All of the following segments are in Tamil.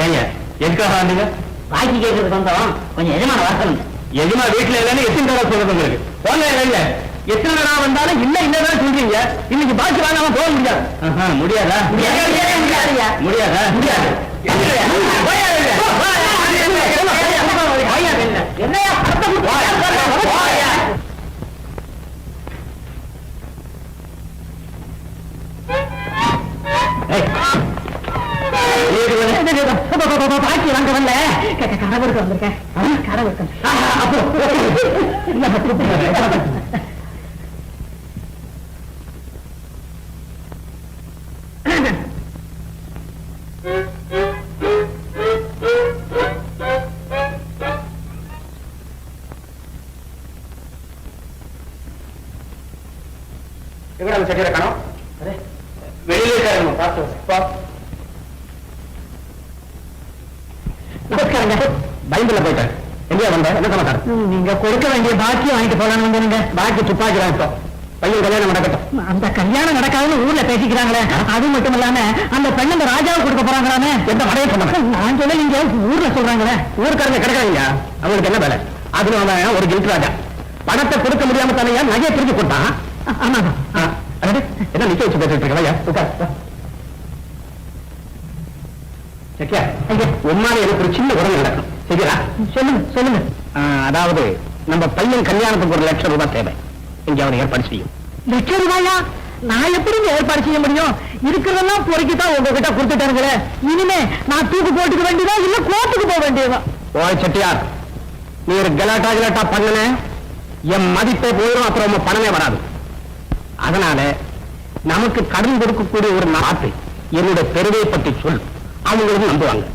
ஏங்க எதுக்காக வந்தீங்க? பாக்கி கேட்கறது வந்தோம், கொஞ்சம் எஜமான வாசல். எஜமா வீட்டுல இல்லைன்னு எத்தனை தடவை சொல்றது உங்களுக்கு? போங்க இல்ல எத்தனை தடவை வந்தாலும் இல்ல இல்லதான் சொல்றீங்க. இன்னைக்கு பாக்கி வாங்காம போக முடியாது. முடியாதா? முடியாதா? முடியாது. பாக்கி வாங்க வரல, கடவுளுக்கு வந்திருக்கேன். கடவுளுக்கு செட்டியார காணோம். வெளியிலே இருக்காருங்க. பயந்துல போயிட்டாரு. எங்கேயா வந்த? என்ன சமாச்சாரம்? நீங்க கொடுக்க வேண்டிய பாக்கி வாங்கிட்டு போலான்னு வந்தீங்க. பாக்கி துப்பாக்கிறான். இப்போ பையன் கல்யாணம் நடக்கட்டும். அந்த கல்யாணம் நடக்காதுன்னு ஊர்ல பேசிக்கிறாங்களே, அது மட்டும் இல்லாம அந்த பெண்ணு அந்த ராஜாவுக்கு கொடுக்க போறாங்களாமே. எந்த மடையை சொன்ன? நான் சொல்ல நீங்க ஊர்ல சொல்றாங்களே. ஊருக்காரங்க கிடைக்காதீங்க. அவங்களுக்கு என்ன வேலை? அதுவும் அவன் ஒரு கில்ட் ராஜா. பணத்தை கொடுக்க முடியாம தானே நகையை பிரிச்சு கொடுத்தான். ஆமா. என்ன நிக்க வச்சு பேசிட்டு இருக்க? சக்கியா, உண்மையில எனக்கு ஒரு சின்ன உடம்பு நடக்கும். சரிங்களா? சொல்லுங்க. அதாவது நம்ம பையன் கல்யாணத்துக்கு 1 லட்சம் ரூபாய் தேவை. இங்க அவனை ஏற்பாடு செய்யும். 1 லட்சம் ரூபாயா? நான் எப்படி ஏற்பாடு செய்ய முடியும்? இருக்கிறதெல்லாம் பொறுக்கிதான் உங்ககிட்ட கொடுத்துட்டாருங்களே. இனிமே நான் தூக்கு போட்டுக்க வேண்டியதா இல்ல கோர்ட்டுக்கு போக வேண்டியதா? ஓய் செட்டியார், நீ ஒரு கலாட்டா பண்ணன என் மதிப்பே போயிடும். அப்புறம் உங்க பணமே வராது. அதனால நமக்கு கடன் கொடுக்கக்கூடிய ஒரு நாட்டு என்னுடைய பெருமையை பற்றி சொல். அவங்களும் நம்புவாங்க.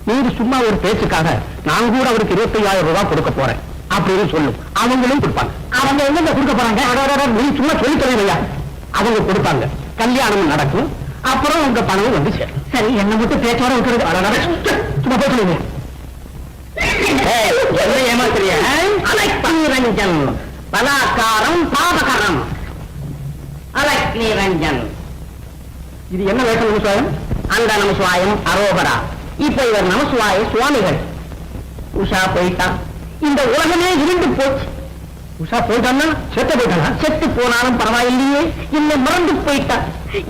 நீங்க சும்மா ஒரு பேச்சுக்காக நான் கூட அவருக்கு 25,000 ரூபாய் கொடுக்க போறேன் அப்படின்னு சொல்லும். அவங்களும் கொடுப்பாங்க. அவங்க எங்க கொடுக்க போறாங்க? நீ சும்மா சொல்லி தரலையா? அவங்க கொடுப்பாங்க. கல்யாணம் நடக்கும். அப்புறம் உங்க பணமும் வந்து சேரும். சரி, என்ன மட்டும் பேச்சோட விட்டுறது. சும்மா பேசுறீங்க. என்ன ஏமாத்துறிய? அலக்னிரஞ்சன் பலாக்காரம் பாபகரம். அலக்னிரஞ்சன். இது என்ன வேஷம் நமசிவாயம்? அந்த நமசிவாயம் அரோகரா. இப்ப இவர் நமசிவாய சுவாமிகள். உஷா போயிட்டா. இந்த உலகமே இருண்டு போச்சு. உஷா போயிட்டான்னா செத்து போயிட்டானா? செத்து போனாலும் பரவாயில்லையே, இல்லை மறந்து போயிட்டா.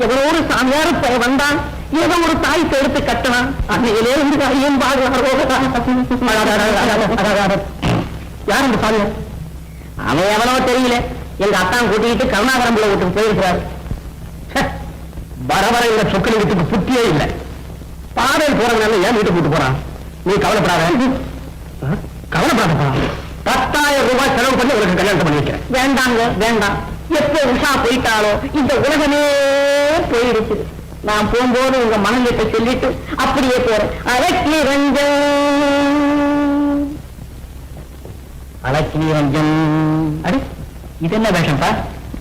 எவரோ ஒரு சாமியார் வந்தான், ஏதோ ஒரு தாய்க்கு எடுத்து கட்டினான். அன்னையிலே இருந்து ஐயன் யார் அந்த சாமியார்? அவன் எவனோ தெரியல. எங்க அத்தான் கூட்டிட்டு கருணாகரம்புல வீட்டுக்கு போயிருக்கிறாரு. வர வர இந்த சொக்கலி வீட்டுக்கு புத்தியே இல்லை. பாதையில் போறதுனால ஏன் வீட்டுக்கு கூட்டு போறான்? நீ கவலைப்படாத. கவலைப்படாத. 10,000 ரூபாய் செலவு பண்ணி உனக்கு கல்யாணம் பண்ணி வைக்கிறேன். வேண்டாங்க, வேண்டாம். எப்போ உஷா போயிட்டாலோ இந்த உலகமே போயிடுச்சு. நான் போகும்போது உங்க மனநிலை சொல்லிட்டு அப்படியே போறேன். அலக்னி ரஞ்சன். அடி, இது என்ன வேஷம்ப்பா?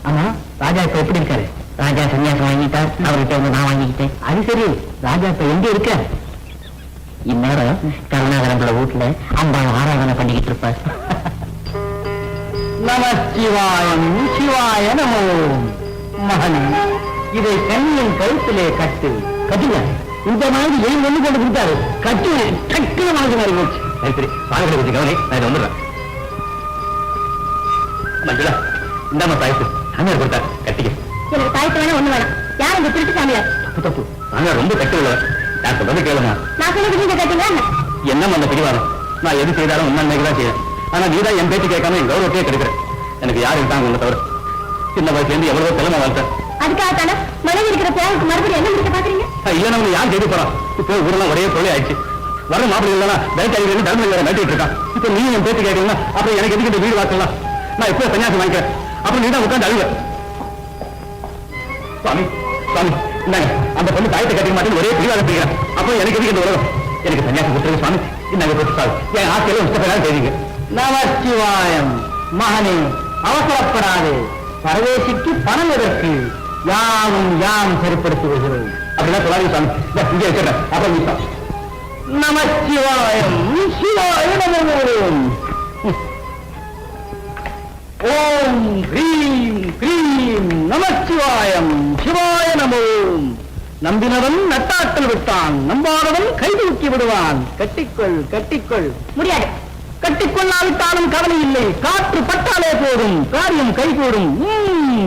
ஆமா, ராஜா இப்ப எப்படி இருக்காரு? ராஜா சன்னியாசம் வாங்கிட்டார். அவர்கிட்ட வந்து நான் வாங்கிக்கிட்டேன். அது சரி, ராஜா இப்ப எங்க இருக்க? இந்நேரம் கருணாகரம்புல வீட்டுல அந்த ஆராதனை பண்ணிக்கிட்டு இருப்பார். நம சிவாயம் சிவாய நமோ. மகன், இதை கண்ணின் கழுத்திலே கட்டு. கட்டுங்க. இந்த மாதிரி ஏன் ஒண்ணு கொண்டு கொடுத்தாரு. கட்டு டக்குனு மனசு மாறி போச்சு. சரி, வாங்க வச்சு கவனி, நான் இதை வந்துடுறேன். மஞ்சளா, இந்தாம தாய்ப்பு சாமியார் கொடுத்தாரு. கட்டிக்க. எனக்கு தாய்த்து வேணா ஒண்ணு வேணாம். யார் இந்த திருட்டு சாமியார்? தப்பு. சாமியார் ரொம்ப கட்டு உள்ளவர். நான் சொல்றது கேளுமா? நான் சொல்றது நீங்க கேட்டீங்க. என்னம் அந்த பிடிவாதம்? நான் எது செய்தாலும் உண்மைக்கு தான் செய்யறேன். ஆனா நீதான் என் பேச்சு கேட்காம என் கௌரவத்தையே கெடுக்கிறேன். எனக்கு யாரு இருக்காங்க உங்களை தவிர? சின்ன வயசுல இருந்து எவ்வளவு திறமை வளர்த்தேன். அதுக்காகத்தானே மனைவி இருக்கிற பேருக்கு மறுபடியும் என்ன முடிக்க பாக்குறீங்க? இல்லைன்னா உங்க யார் செய்து போறான்? இப்போ ஊரெல்லாம் ஒரே தொழில் ஆயிடுச்சு. வர மாப்பிள்ளை இல்லைன்னா பேங்க் தர்ம வேற மாட்டிட்டு இருக்கான். இப்போ நீ என் பேச்சு கேட்கணும்னா அப்புறம் எனக்கு எதுக்கு இந்த வீடு வாக்கலாம்? நான் எப்போ சன்னியாசம் வாங்கிக்கிறேன். அப்புறம் நீ தான் உட்காந்து அழுவ. சுவாமி சுவாமி, இந்தாங்க, அந்த பொண்ணு தாயத்தை கட்டிக்க மாட்டேன்னு ஒரே பிடிவாதம் செய்கிறேன். அப்புறம் எனக்கு எதுக்கு இந்த உலகம்? எனக்கு சன்னியாசம் கொடுத்துருங்க சுவாமி. இந்தாங்க போட்டு சார், என் ஆசையில இஷ்டப்படாது செய்வீங்க. நமச்சிவாயம். மகனே, அவசரப்படாது. பரதேசிக்கு பணம் எதற்கு? யாவும் யாம் சரிப்படுத்தி வருகிறோம். அப்படின்னா சொல்லாதீங்க சாமி. இங்கே வச்சிடறேன். அப்புறம் நீ சார். நமச்சிவாயம் சிவாய நமோம். ஓம் ஹ்ரீம் க்ரீம் நமச்சிவாயம் சிவாய நமோம். நம்பினவன் நட்டாற்றல் விட்டான், நம்பாதவன் கை தூக்கி விடுவான். கட்டிக்கொள் கட்டிக்கொள். முடியாது. கட்டிக்கொள்ளாவிட்டாலும் கவலை இல்லை, காற்று பட்டாலே போதும், காரியம் கைகூடும்.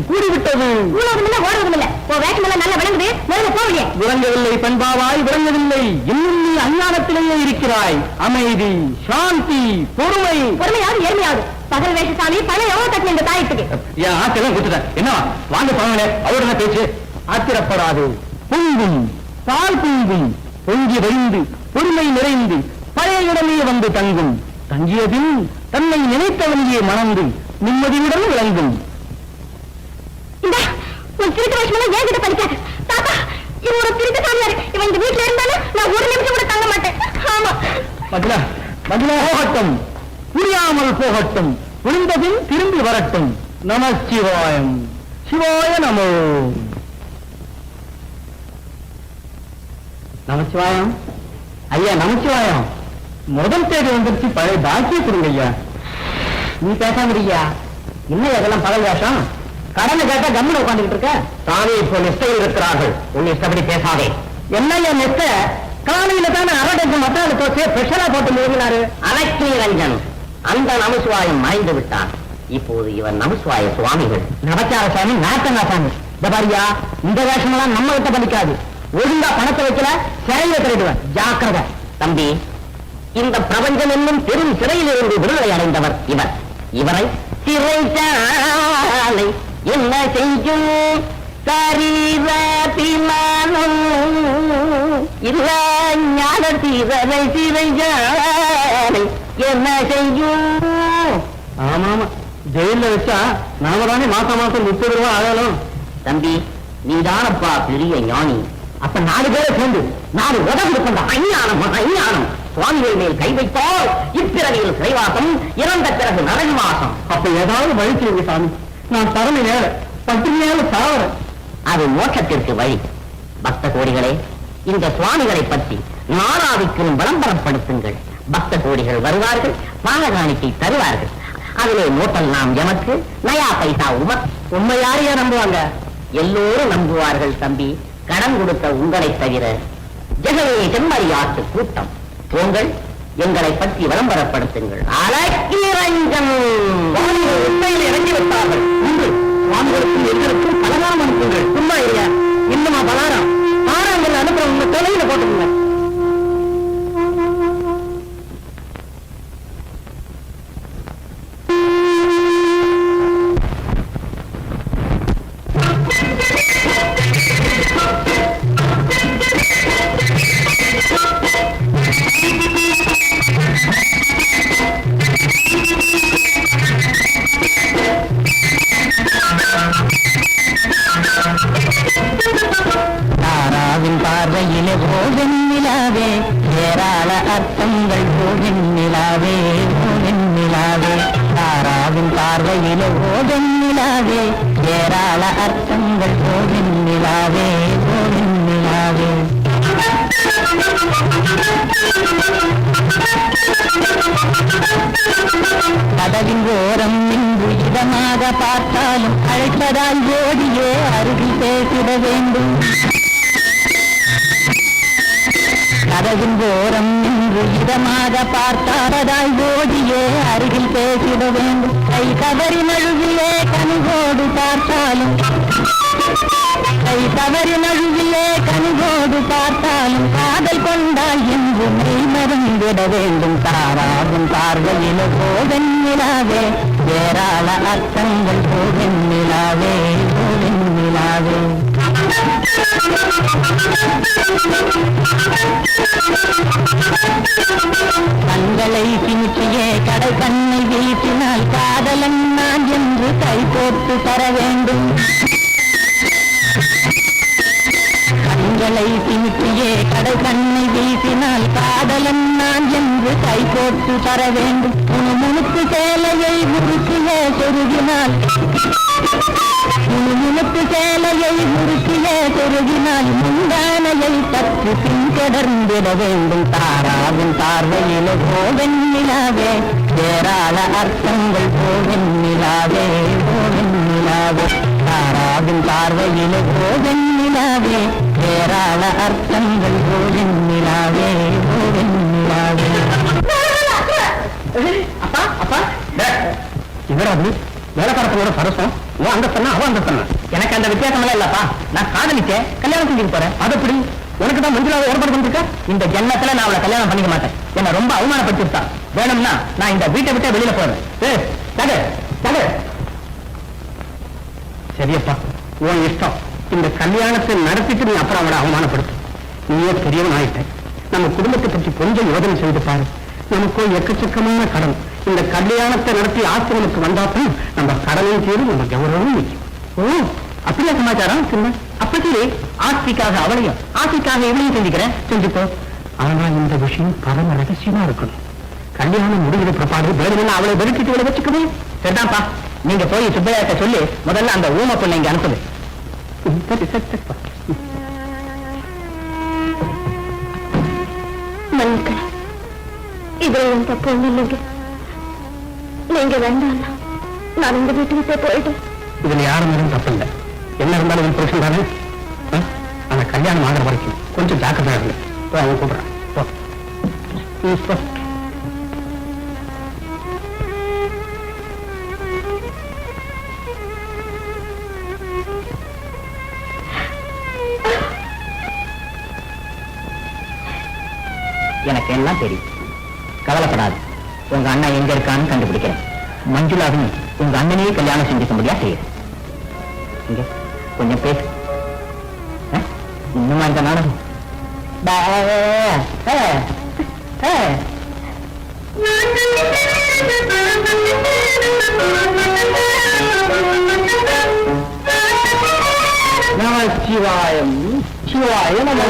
கூடிவிட்டது. ஊழவதுமில்ல ஓடுவதுமில்ல. வேஷமெல்லாம் நல்லா விளங்குது. போவியே. விளங்கவில்லை பண்பாவாய், விளங்கவில்லை. இன்னும் நீ அஞ்ஞானத்திலேயே இருக்கிறாய். அமைதி, சாந்தி, பொறுமை. பொறுமையாவது ஏழ்மையாவது பகல் வேஷசாமி பணம் எவ்வளவு தட்டின இந்த தாயத்துக்கு? ஏன் ஆச்சரியம் கொடுத்துட்டேன். என்ன வாங்க பணங்களே, அவருடைய பேச்சு. ஆத்திரப்படாது. பொங்கும், பால் பொங்கும், பொங்கி வழிந்து பொறுமை நிறைந்து பழைய இடமே வந்து தங்கும். தங்கியதில் தன்னை நினைத்தவனையே மணந்து நிம்மதியுடன் விளங்கும். இந்த உன் திருட்டு வேஷமெல்லாம் ஏன் கிட்ட படிக்காது தாத்தா. இவன் ஒரு திருட்டு சாமியார். இவன் இந்த வீட்டுல இருந்தாலும் நான் ஒரு நிமிஷம் கூட தங்க மாட்டேன். ஆமா மதுலா மதுலா போகட்டும், புரியாமல் போகட்டும், புரிந்தபின் திரும்பி வரட்டும். நம சிவாயம். சிவாய நமோ. நமச்சிவாயம். ஐயா நமச்சிவாயம். முதல் தேதி வந்துருச்சு, பழைய பாக்கிய கொடுங்க ஐயா. நீ பேசாம இருக்கியா? என்ன அதெல்லாம் பகல் வேஷம்? கடனை கேட்டா கம்முன்னு உட்காந்துட்டு இருக்க. சாமி இப்போ நெஸ்டையில் இருக்கிறார்கள், உன் இஷ்டப்படி பேசாதே. என்ன நெஸ்ட? காலையில தானே அரடைக்கு மத்தாள் தோசை ஸ்பெஷலா போட்டு முழுங்கினாரு. அலக்கிய ரஞ்சன், அந்த நமசிவாயம் மாய்ந்து விட்டான். இப்போது இவன் நமசிவாய சுவாமிகள். நமச்சார சாமி, நாட்டங்கா சாமி. இந்த பாரியா, இந்த வேஷமெல்லாம் நம்ம கிட்ட படிக்காது. ஒழுங்கா பணத்தை வைக்கல சிறையில திரட்டுவேன். ஜாக்கிரதை தம்பி. இந்த பிரபஞ்சம் என்னும் பெரும் சிறையிலிருந்து விடுதலை அடைந்தவர் இவர். இவரை சிறைச்சாலை என்ன செய்யும்? சரீரபிமானம் இல்ல ஞான தீரரை சிறைச்சாலை என்ன செய்யும்? ஆமாமா, ஜெயில வச்சா நாம தானே மாசம் மாசம் 30 ரூபாய் ஆகணும். தம்பி, நீதானப்பா பெரிய ஞானி. அப்ப 4 பேரை சேர்ந்து 4 உதவி கொடுக்கின்ற அஞ்ஞானம் அஞ்ஞானம். சுவாமிகள் மேல் கை வைத்தால் இப்பிறவியில் சிறைவாசம், இறந்த பிறகு நரகவாசம். அப்ப ஏதாவது வழி செய்யுங்க சாமி. நான் தரமை நேர பட்டினியால சாவறேன். அது மோட்சத்திற்கு வழி. பக்த கோடிகளே, இந்த சுவாமிகளை பற்றி நாராவிக்கும் விளம்பரப்படுத்துங்கள். பக்த கோடிகள் வருவார்கள், பாலகாணிக்கை தருவார்கள். அதிலே நோட்டல் நாம் எமக்கு, நயா பைசா உமக். உண்மை யாரையா நம்புவாங்க? எல்லோரும் நம்புவார்கள் தம்பி, கடன் கொடுத்த உங்களை தவிர. ஜெகமே செம்மறியாட்டு கூட்டம், உங்கள் எங்களை பற்றி விளம்பரப்படுத்துங்கள். அலக்கிரஞ்சன் உண்மையில் இறங்கி விட்டார்கள். சுவாமிகளுக்கும் எங்களுக்கும் பலகாரம் அனுப்புங்கள். சும்மா இல்லையா? இன்னுமா பலாரம்? பாராங்கள் அனுப்புற உங்க தொலைல போட்டுங்க. தாராவின் பார்வையிலே போகன் நிலாவே, ஏராள அர்த்தங்கள் போகன் நிலாவே, போகன் நிலாவே. தாராவின் பார்வையிலே போகன் நிலாவே, ஏராள அர்த்தங்கள் போகன் நிலாவே, போகன் நிலாவே. கதவின் ஓரம் நின்று இதமாக பார்த்தாலும் அழைப்பதால் ஓடியே அருகில் பேசிட வேண்டும். கதவின் ஓரம் நின்று இதமாக பார்த்தால் ஓடியே அருகில் பேசிட வேண்டும். கை தவறி நழுவிலே கனிவோடு பார்த்தாலும், கை தவறி நழுவிலே கனிவோடு பார்த்தாலும் காதல் கொண்டால் என்று மெய் மறந்திட வேண்டும். தாராவும் பார்வையில போகன் நிலாவே, ஏராள அர்த்தங்கள் போகன் நிலாவே, போகன் நிலாவே. கண்களை சிமிட்டியே கடல் கண்ணை வீசினால் காதலன் நான் என்று கை போட்டு தர வேண்டும். கண்களை சிமிட்டியே கடல் கண்ணை வீசினால் காதலன் நான் என்று கை போட்டு தர வேண்டும். முணுமுணுக்கு சேலையை முறுக்கியே சொருகினால், முணுமுணுக்கு சேலையை முறுக்கியே சொருகினால் முந்தானையை பற்றி பின்தொடர்ந்திட வேண்டும். தாராவின் பார்வையில போகன் நிலாவே, ஏராள அர்த்தங்கள் போகன் நிலாவே, போகன் நிலாவே. தாராவின் பார்வையில போகன் நிலாவே, ஏராள அர்த்தங்கள் நிலாவே நிலாவே. அப்பா அப்பா இவராது வேலைக்காரத்தோட சரசம் உன் அந்த சொன்ன அவன் அந்த சொன்ன எனக்கு அந்த வித்தியாசம் எல்லாம் இல்லப்பா. நான் காதலிச்சேன், கல்யாணம் செஞ்சுட்டு போறேன். அது எப்படி உனக்கு தான் மஞ்சளாவை ஏற்பாடு பண்ணிருக்க? இந்த ஜென்மத்துல நான் அவளை கல்யாணம் பண்ணிக்க மாட்டேன். என்ன ரொம்ப அவமானப்படுத்திருக்கா. வேணும்னா நான் இந்த வீட்டை விட்டு வெளியில போறேன். சரியப்பா, உன் இஷ்டம். இந்த கல்யாணத்தை நடத்திட்டு நீ அப்புறம் அவளை அவமானப்படுத்து. நீயே பெரியவன் ஆயிட்ட. நம்ம குடும்பத்தை பற்றி கொஞ்சம் யோசனை செய்து பாரு. நமக்கோ எக்கச்சக்கமான கடன். இந்த கல்யாணத்தை நடத்தி ஆசிரியனுக்கு வந்தாப்பும் நம்ம கடனையும் தீரும், நம்ம கௌரவமும் நிற்கும். ஓ, அப்படியா சமாச்சாரம்? அப்படி ஆட்சிக்காக அவளையும் ஆட்சிக்காக இவளையும் செஞ்சுக்கிறேன், செஞ்சுக்கோ. ஆனா இந்த விஷயம் பரம ரகசியமா இருக்கணும். கல்யாணம் முடிகிற பிற்பாடு வேணும்னா அவளை வெறுக்கிட்டு இவளை வச்சுக்கவே. சரிதான்ப்பா, நீங்க போய் சுப்பையாட்ட சொல்லி முதல்ல அந்த ஊமை பொண்ணை இங்க அனுப்புது. இதுல என் தப்பு ஒண்ணு இல்லைங்க. நீங்க வேண்டாம், நான் உங்க வீட்டுக்கிட்டே போயிட்டு. இதுல யாரும் தப்பு இல்லை. என்ன இருந்தாலும் ஒரு பிரச்சனை தானே. ஆனா கல்யாணம் ஆகிற வரைக்கும் கொஞ்சம் ஜாக்கிரதையா இருக்கு. அவன் கூப்பிடுறான். எனக்கு எல்லாம் தெரியும், கவலைப்படாது. உங்க அண்ணன் எங்க இருக்கான்னு கண்டுபிடிக்கிறேன். மஞ்சுளாவும் உங்க அண்ணனையே கல்யாணம் செஞ்சுக்கும்படியா செய்யுது. இங்க கொஞ்சம் பேசு. இன்னுமா இந்த நாடகம்? சிவாயம் சிவாய நம.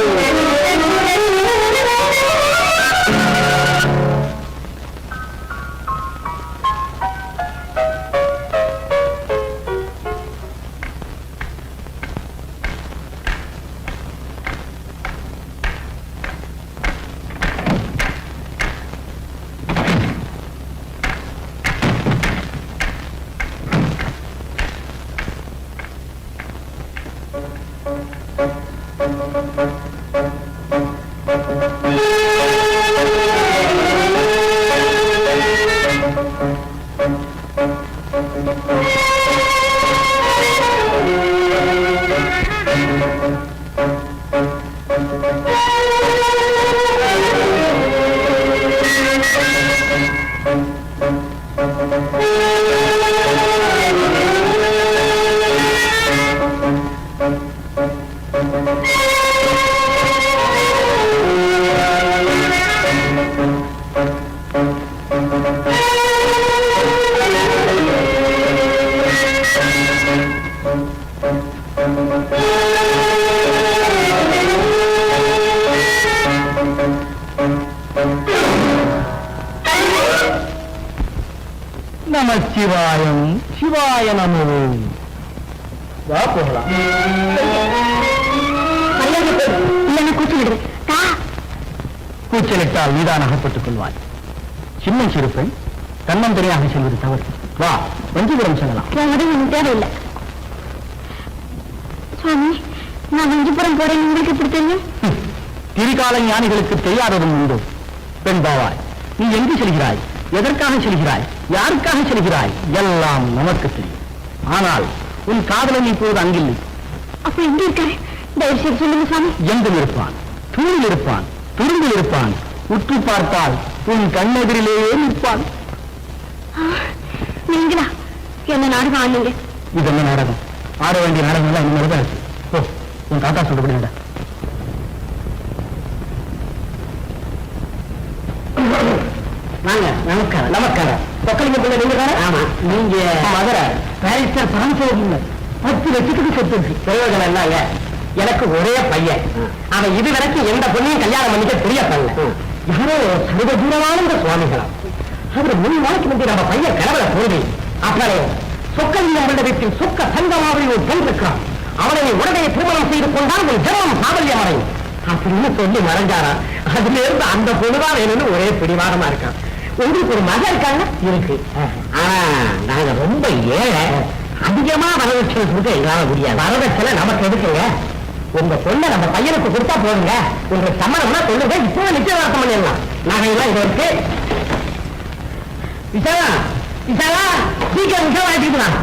நமச்சிவாயம் சிவாய நமோ. வா போகலாம். கூச்சலிட்டால் நீதான் அகப்பட்டுக் கொள்வாய். சின்ன சிறுப்பெண் தன்னந்தரையாக செல்வது தவறு. வா, வஞ்சிபுரம் செல்லலாம். தேவையில்லை சுவாமி, நான் வஞ்சிபுரம் போறேன். உங்களுக்கு எப்படி தெரியும்? திரிகால ஞானிகளுக்கு தெரியாததும் உண்டு. பெண் பாவாய், நீ எங்கு செல்கிறாய், எதற்காக செல்கிறாய், யாருக்காக செல்கிறாய் எல்லாம் நமக்கு தெரியும். ஆனால் உன் காதலன் இப்போது அங்கில்லை. அப்ப எங்க இருக்காரு? தயவு செய்து சொல்லுங்க சுவாமி. எங்கும் இருப்பான், தூணில் இருப்பான், துரும்பில் இருப்பான். உற்று பார்த்தால் உன் கண்ணெதிரிலேயே நிற்பான். நீங்களா என்ன நாடகம் ஆனீங்க? இது என்ன நாடகம்? ஆட வேண்டிய நாடகம் எல்லாம் இனிமேல் தான் இருக்கு. ஓ, உன் தாத்தா சொல்றபடி நமஸ்காரம். நமஸ்காரம். சொக்கலிங்க பிள்ளை நீங்க தானே? ஆமா. நீங்க மதுரை பாரிஸ்டர் பரமசிவம். 10 லட்சத்துக்கு சொத்து இருக்கு. பிரயோஜனம் என்னங்க? எனக்கு ஒரே பையன். அவன் இது வரைக்கும் எந்த பொண்ணையும் கல்யாணம் பண்ணிக்க தெரிய பண்ணல. யாரோ சர்வ தூரமான இந்த சுவாமிகளா. அவர் 3 நாளைக்கு முந்தைய நம்ம பையன் கடவுளை தோல்வி. அப்படியே சொக்கலிங்கம் பிள்ளை வீட்டில் சொக்க சங்கமாவை ஒரு பெண் இருக்கிறான். அவனை உடனே திருமணம் செய்து கொண்டால் உன் ஜென்மம் சாபல்யம் அடையும் அப்படின்னு சொல்லி மறைஞ்சாரா. அதுல இருந்து அந்த பொண்ணுதான் வேணும்னு ஒரே பிடிவாதமா இருக்கான். உங்களுக்கு ஒரு மகன் இருக்காங்க? இருக்கு. ஆனா நாங்க ரொம்ப ஏழை. அதிகமா வரதட்சணை கொடுக்க எங்களால முடியாது. வரதட்சணை நமக்கு எதுக்குங்க? உங்க பொண்ணை நம்ம பையனுக்கு கொடுத்தா போதுங்க. உங்களுக்கு சம்மதம்னா சொல்லுங்க, இப்போ நிச்சயதார்த்தம் பண்ணிடலாம். நகையெல்லாம் இது இருக்கு. விசாலா விசாலா சீக்கிரம் விசாலா ஆயிட்டுக்கலாம்.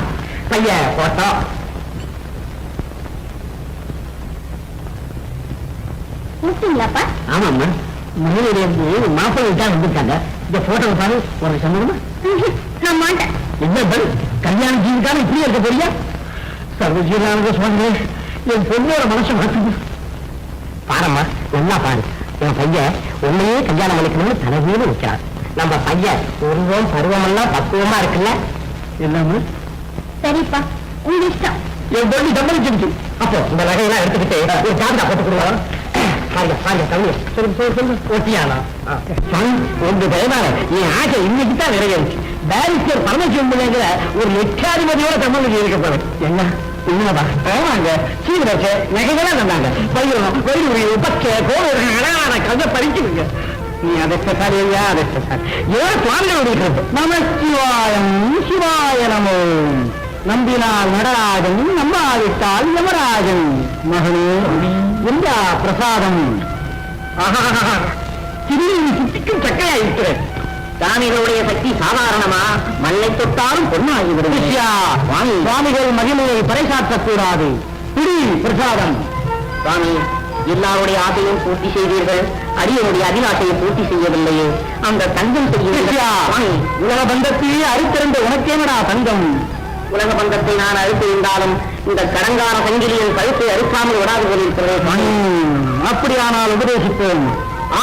பையன் போட்டோம். முடிச்சிங்களாப்பா? ஆமாம்மா, மகளிர் மாப்பிள்ளை தான் வந்துருக்காங்க. இந்த போட்டோ பாரு, ஒரு சம்மதமா? நான் மாட்டேன். என்ன பதில்? கல்யாண ஜீவிக்கான இப்படியே இருக்க போறியா? சர்வஜீவனானது சுவாமி, என் பொண்ணோட மனசு மாற்றுது. பாரம்மா, நல்லா பாரு. என் பையன் உண்மையே கல்யாணம் பண்ணிக்கணும்னு தலைவீடு வைக்கிறார். நம்ம பையன் உருவம் பருவமெல்லாம் பக்குவமா இருக்குல்ல? எல்லாமே சரிப்பா, உங்க இஷ்டம். என் பொண்ணு சம்மதிச்சிருச்சு. அப்போ இந்த நகையெல்லாம் எடுத்துக்கிட்டு ஒரு ஜாதகா போட்டு கொடுக்கலாம். பாருங்க பாருங்க தம்பி, சொல்லு ஓட்டியானா? உங்க தயவான என் ஆசை இன்னைக்கு தான் நிறைவேறுச்சு. பேரிஸ்டர் பரமசிவம் பிள்ளைங்கிற ஒரு லட்சாதிபதியோட சம்பந்தம் இருக்கப்படும். என்ன உண்மைதா? ஆமாங்க, சீவிரச்ச நகைகளாம் தந்தாங்க. பயிரும் வயிறு உபச்ச கோவிலான கதை பறிச்சுடுங்க. நீ அதை சாரியா? அதை சார் ஏதோ சுவாமிகள் இருக்கிறது. நம சிவாயம் சிவாய நமோ. நம்பினால் நடராஜன், நம்பாவிட்டால் யமராஜன். மகளே எல்லா பிரசாதம் சுத்திக்கும் சக்கையா இருக்கிறது. சாமிகளுடைய சக்தி சாதாரணமா? மண்ணை தொட்டாலும் பொண்ணாகிவிடும். சுவாமிகள் மகிமையை பறைசாற்றக்கூடாது. பிரசாதம். சுவாமி, எல்லாருடைய ஆசையும் பூர்த்தி செய்தீர்கள், அடியனுடைய அதிகாட்டையை பூர்த்தி செய்யவில்லையே. அந்த தங்கம் செய்ய உலக பந்தத்தையே அறுத்திருந்த உனக்கேனடா தங்கம்? உலக பந்தத்தை நான் அறுத்திருந்தாலும் இந்த கடங்கார சங்கிலியின் கழுத்தை அறுக்காமல் விடாது போலிருக்கிறேன். அப்படியானால் உபதேசிப்பேன்.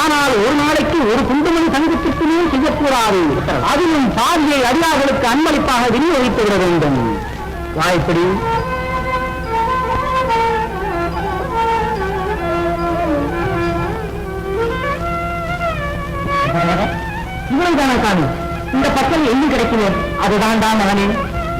ஆனால் ஒரு நாளைக்கு ஒரு குண்டுமணி தங்கத்திற்குமே செய்யக்கூடாது. அதிலும் பாதியை அடியார்களுக்கு அன்பளிப்பாக விநியோகித்து விட வேண்டும். வாய்ப்படி இவ்வளவுதான காணும். இந்த பக்கம் எங்கு கிடைக்கிறேன்? அதுதான் தான் மகனே.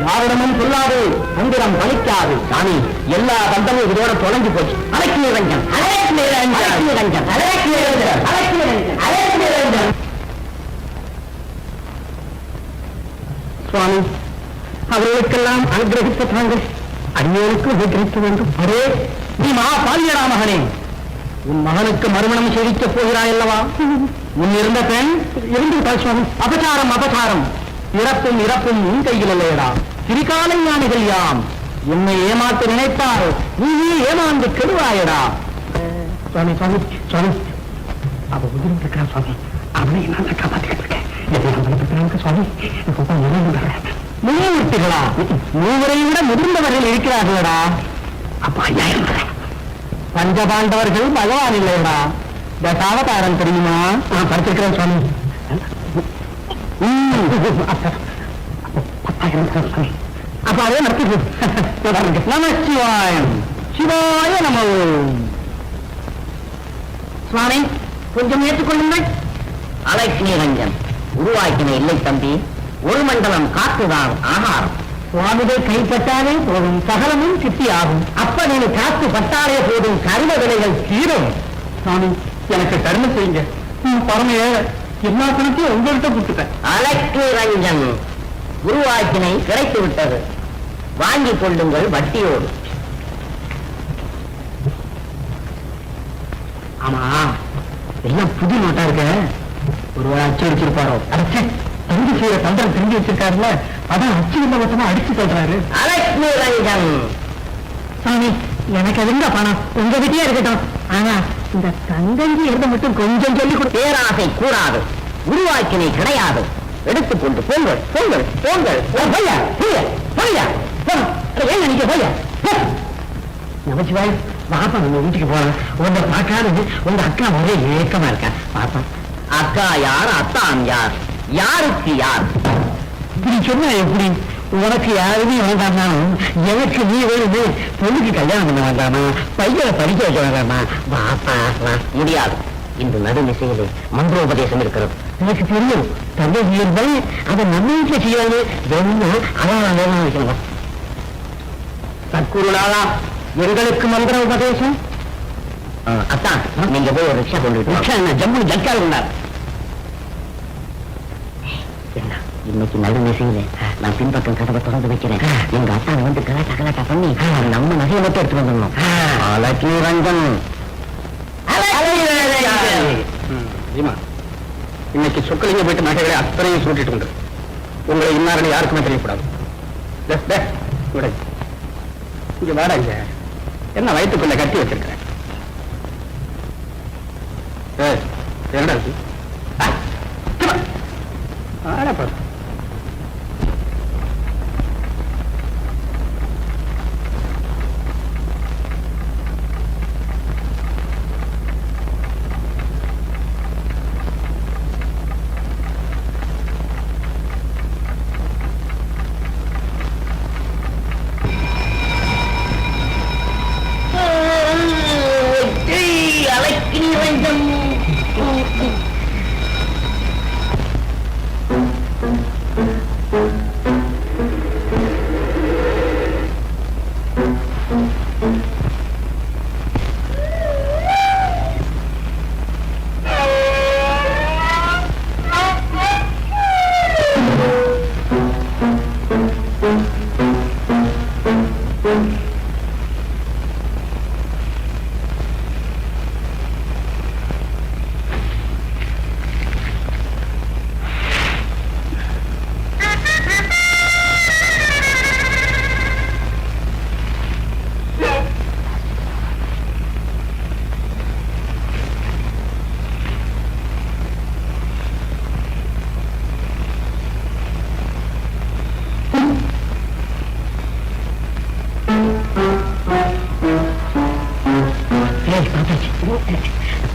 யாரிடமும் சொல்லாது, மந்திரம் பலிக்காது. சாமி, எல்லா பந்தமும் இதோட தொலைஞ்சு போச்சு. அலைக்கு நிரஞ்சன், அலைக்கு நிரஞ்சன், அலைக்கு நிரஞ்சன், அலைக்கு நிரஞ்சன், அலைக்கு நிரஞ்சன், அலைக்கு நிரஞ்சன். சுவாமி, அவர்களுக்கெல்லாம் அனுகிரகித்த தாங்கள் அடியோருக்கு உபகிரிக்க வேண்டும். அரே, நீ மா பாலியடா மகனே. உன் மகனுக்கு மறுமணம் செய்திக்கப் போகிறாய் அல்லவா? முன் இருந்த பெண் இருந்து சுவாமி. அபச்சாரம் அபச்சாரம். இறப்பும் இறப்பும் உன் கையில் இல்லையடா. திரிகாலை ஞானிகள் யாம். என்னை ஏமாற்ற நினைப்பார், நீயே ஏமாந்து கெடுவாயடா. சுவாமி சுவாமி சுவாமி, அவ உதிரம் இருக்கிறான் சுவாமி. அவனை நான் காப்பாற்றிக்கிட்டு இருக்கேன் சுவாமி. முன்னூர்த்திகளா? மூவரை விட முதிர்ந்தவர்கள் இருக்கிறார்களடா. அப்ப 5000 பஞ்சபாண்டவர்கள் பகவான் இல்லையடா. தசாவதாரம் தெரியுமா? நான் படிச்சிருக்கிறேன் சுவாமி. 10,000 அப்ப அதே நடத்தி. நம சிவாயம் சிவாய நம. சுவாமி, கொஞ்சம் ஏற்றுக்கொள்ளுங்கள். அலைக்கு நிரஞ்சன், உருவாக்கின இல்லை தம்பி. ஒரு மண்டலம் காத்துதான் ஆகாரம். சுவாமிகள் கைப்பட்டாலே போதும், சகலமும் சித்தி ஆகும். அப்ப நீங்க காத்து பட்டாலே போதும், கரும விலைகள் தீரும். சுவாமி, எனக்கு கருணை செய்யுங்க. பரமைய எல்லா கணக்கையும் உங்கள்கிட்ட கொடுத்துட்டேன். அலைக்கு ரஞ்சன், உருவாக்கினை கிடைத்து விட்டது. வாங்கிக் கொள்ளுங்கள் வட்டியோடு. ஆமா, எல்லாம் புது நோட்டா இருக்க. ஒரு அச்சு அடிச்சிருப்பாரோ? அடிச்சு தங்கி செய்யற தந்திரம் தெரிஞ்சு வச்சிருக்காருல்ல, அதான் அச்சு இல்ல மொத்தமா அடிச்சு சொல்றாரு. அலைக்கு ரஞ்சன். சாமி, எனக்கு எதுங்க பணம் உங்க வீட்டையே இருக்கட்டும். ஆனா இந்த தங்கஞ்சி இருந்த மட்டும் கொஞ்சம் சொல்லி கொடு. பேராசை கூடாது, உருவாக்கினை கிடையாது. எடுத்துக்கொண்டு போங்கள் போங்கள் போங்கள். நமச்சிவாய், பாப்பா நம்ம வீட்டுக்கு போலாம். உங்க பார்க்காது உங்க அக்கா ஒரே ஏக்கமா இருக்கா. பாப்பா, அக்கா யார், அத்தான் யார், யாருக்கு யார்? இப்படி சொன்ன எப்படி? உனக்கு யாருமே வேண்டாம், எனக்கு நீ வேணுமே. பொண்ணுக்கு கல்யாணம் பண்ண வேண்டாமா? பையனை படிக்க வைக்க வேண்டாமா? பாப்பா முடியாது. இந்த நடுநிசையிலே மந்திரோபதேசம் இருக்கிறது. எனக்கு தெரியும். தந்தை உயிர்கள் அதை நம்ம வீட்டில் செய்யாது. வேணும்னா அதான் வேணும் வைக்கணும். சத்குருநாதா, எங்களுக்கு மந்திர உபதேசம். அத்தான், நீங்க போய் ஒரு ரிக்ஷா கொண்டு ரிக்ஷா என்ன ஜம்மு ஜட்கா இருந்தார். என்ன இன்னைக்கு நடு நெசையில நான் பின்பக்கம் கதவை திறந்து வைக்கிறேன். எங்க அத்தானை வந்து கலாட்டா பண்ணி நம்ம நகையை மட்டும் எடுத்து வந்துடணும். அலட்சுமி ரஞ்சன், இன்னைக்கு சொக்கலிங்க போயிட்டு நகைகளை அத்தனையும் சுருட்டிட்டு கொண்டு உங்களை இன்னாரனை யாருக்குமே தெரியக்கூடாது. இங்க வாடா, இங்க என்ன வயிற்றுக்குள்ள கட்டி வச்சிருக்கிறேன். என்னடா இருக்கு?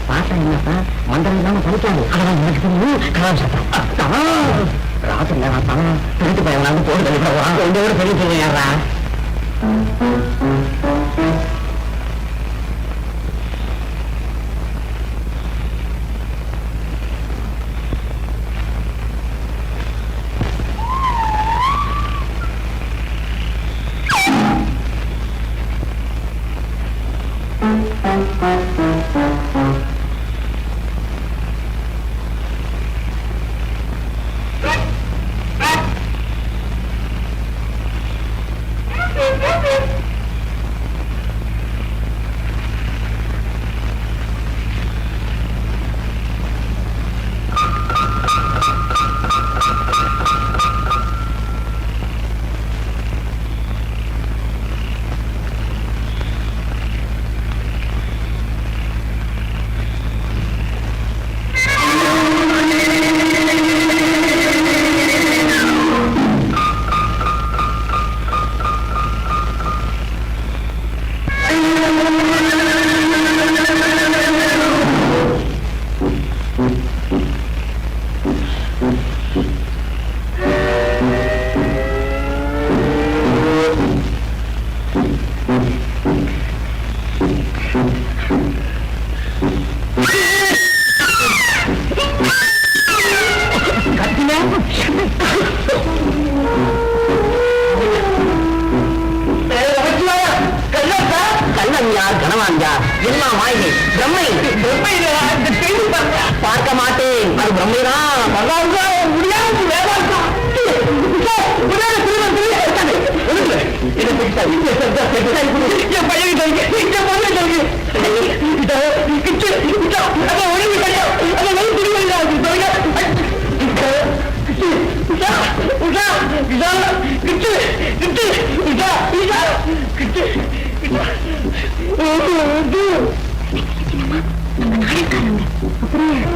பாத்தா என்னப்பா மந்திரம் இல்லாம படிக்காது. அதான் எனக்கு தெரியும். ராத்திரி திருட்டு பயனாலும் போட்டு ரெண்டு பேரும் பெரிய சொல்லுங்க. பார்க்க மாட்டேன். அது பிரம்மைதான். முடியாது.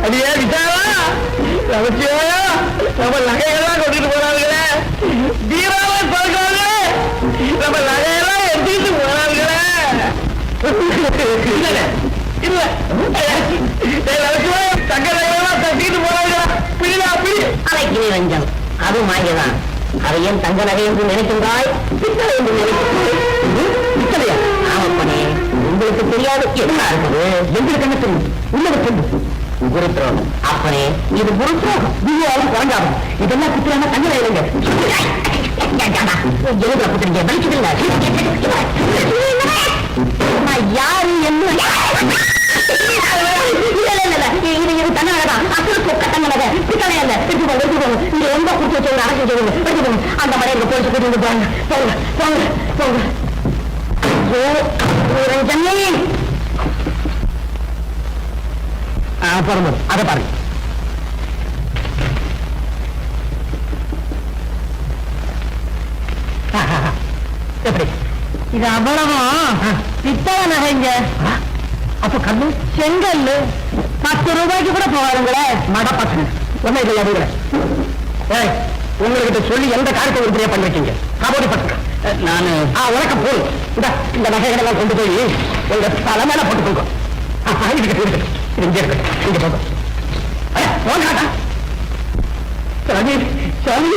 அடியே விசாரா, நமச்சிவாயா, நம்ம நகையெல்லாம் கொண்டுட்டு போறாங்களே, தீராவை பார்க்காங்களே, நம்ம நகையெல்லாம் எடுத்துக்கிட்டு போறாங்களே. இல்ல நமச்சிவாயா, தங்க நகையெல்லாம் தட்டிட்டு போறாங்க. பிடிடா பிடி. அலைக்கினி ரஞ்சன், அது மாயதான். அதை ஏன் தங்க நகை என்று நினைக்கின்றாய்? பித்தளை என்று நினைக்கின்றாய். பித்தளையா? ஆமப்பனே, உங்களுக்கு தெரியாது. என்ன இருக்குது? எங்களுக்கு என்ன தெரியும்? உள்ளது தெரியும். குருத்ரோகம். அப்பனே, இது குருத்ரோகம். இதுவாவது குறைஞ்சாகும். இதெல்லாம் குத்துறாங்க தங்க நகைங்க. எழுதுல குத்துறீங்க, வலிக்குதுல்ல? யாரு என்ன? இது தங்க நகை தான். அசல் கொக்க தங்க நகை. பித்தளை அல்ல. போங்க எடுத்து போங்க நீங்க எந்த குடிச்சு வச்சு அடக்கம் செய்யுங்க எடுத்து போங்க அந்த மாதிரி எங்க போலீஸ் கூட்டிட்டு போங்க போங்க போங்க போங்க ரஞ்சனி பாருங்க அதை பாருங்க எப்படி இது அவ்வளவும் பித்தளை நகைங்க. அப்ப கல்லு செங்கல்லு 10 ரூபாய்க்கு கூட போவாருங்களே. மட பசங்க ஒன்னும் இல்லை அதுல உங்ககிட்ட சொல்லி எந்த காரியத்தை உறுதியா பண்ணிருக்கீங்க கபோடி பசங்க நானு உனக்கு போய் இந்த நகைகளெல்லாம் கொண்டு போய் உங்க தலை மேல போட்டுக்கோங்க இங்க இருக்கு இங்க போங்க சாமி சாமி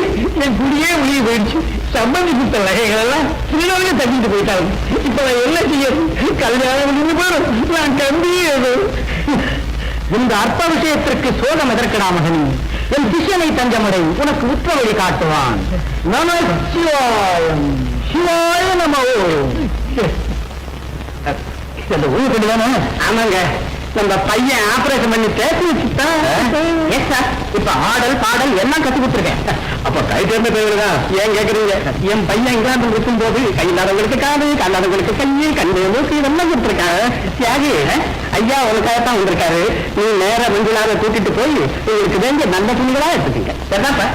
என் குடியே உயிர் போயிடுச்சு சம்பந்தி கொடுத்த நகைகள் எல்லாம் கீழே தட்டிட்டு போயிட்டாங்க இப்ப நான் என்ன செய்ய கல்யாணம் போறோம் நான் கம்பியே இந்த அற்ப விஷயத்திற்கு சோகம் எதற்கடா மகனி என் சிஷியனை தஞ்சமடை உனக்கு உற்ற வழி காட்டுவான் நம சிவாயம் சிவாய நம இந்த ஊர் கொண்டுதானே ஆமாங்க நம்ம பையன் ஆபரேஷன் பண்ணி பேசி வச்சுட்டான் இப்ப ஆடல் பாடல் எல்லாம் கத்து கொடுத்துருக்கேன் அப்ப கை தேர்ந்த பேருதான் ஏன் கேக்குறீங்க என் பையன் இங்கிலாந்து இருக்கும் போது கை இல்லாதவங்களுக்கு காது கல்லாதவங்களுக்கு கையை கண்ணு மூக்கு இதெல்லாம் கொடுத்துருக்காங்க தியாகி ஐயா உனக்காகத்தான் வந்திருக்காரு நீ நேரம் மஞ்சளாக கூட்டிட்டு போய் உங்களுக்கு வேண்டிய நல்ல துணிகளா எடுத்துக்கீங்க சரிதாப்பா